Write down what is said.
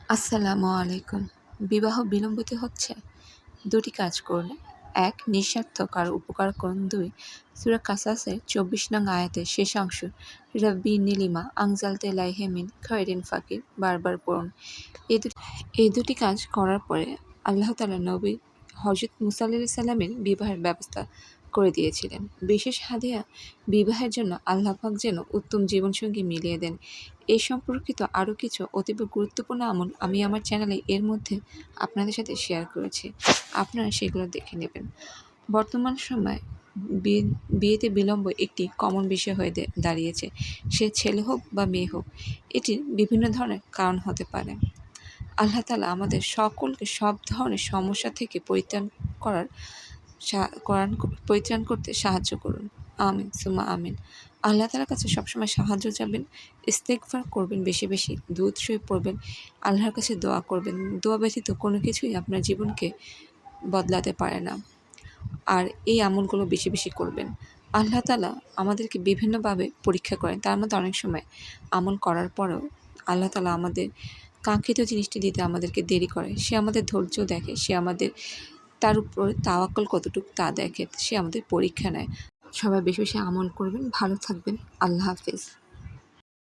আসসালামু আলাইকুম। বিবাহ বিলম্বিত হচ্ছে? ২টি কাজ করলে। ১. নিঃস্বার্থক আর উপকার করুন। ২. সূরা কাসাসের ২৪ নং আয়াতের শেষ অংশ রাব্বি নীলিমা আনজালতা ইলাইহি মিন খায়রিন ফাকির বারবার পড়ুন। এই দুটি কাজ করার পরে আল্লাহ তাআলা নবী হযরত মুসা আলাইহিস সালামের বিবাহের ব্যবস্থা করে দিয়েছিলেন। বিশেষ হাদিয়া বিবাহের জন্য আল্লাহ পাক যেন উত্তম জীবনসঙ্গী মিলিয়ে দেন। এ সম্পর্কিত আরও কিছু অতীব গুরুত্বপূর্ণ আমল আমি আমার চ্যানেলে এর মধ্যে আপনাদের সাথে শেয়ার করেছি। আপনারা সেগুলো দেখে নেবেন। বর্তমান সময়ে বিয়ে বিয়েতে বিলম্ব একটি কমন বিষয় হয়ে দাঁড়িয়েছে। সে ছেলে হোক বা মেয়ে হোক, এটির বিভিন্ন ধরনের কারণ হতে পারে। আল্লাহ তাআলা আমাদের সকলকে সব ধরনের সমস্যা থেকে করার পরিত্রাণ করতে সাহায্য করুন। আমিন সুম্মা আমিন। আল্লাহ তাআলার কাছে সবসময় সাহায্য চাবেন, ইস্তেগফার করবেন, বেশি বেশি দুরূদ শরীফ পড়বেন, আল্লাহর কাছে দোয়া করবেন। দোয়া ব্যতীত কোনো কিছুই আপনার জীবনকে বদলাতে পারে না। আর এই আমলগুলো বেশি বেশি করবেন। আল্লাহ তাআলা আমাদেরকে বিভিন্নভাবে পরীক্ষা করেন। তার মধ্যে অনেক সময় আমল করার পরেও আল্লাহ তাআলা আমাদের কাঙ্ক্ষিত জিনিসটি দিতে আমাদেরকে দেরি করে। সে আমাদের ধৈর্য দেখে, সে আমাদের তার উপর তাওয়াক্কুল কতটুকু তা দেখে, সে আমাদের পরীক্ষা নেয়। সবাই বেশি বেশি আমল করবেন, ভালো থাকবেন। আল্লাহ হাফেজ।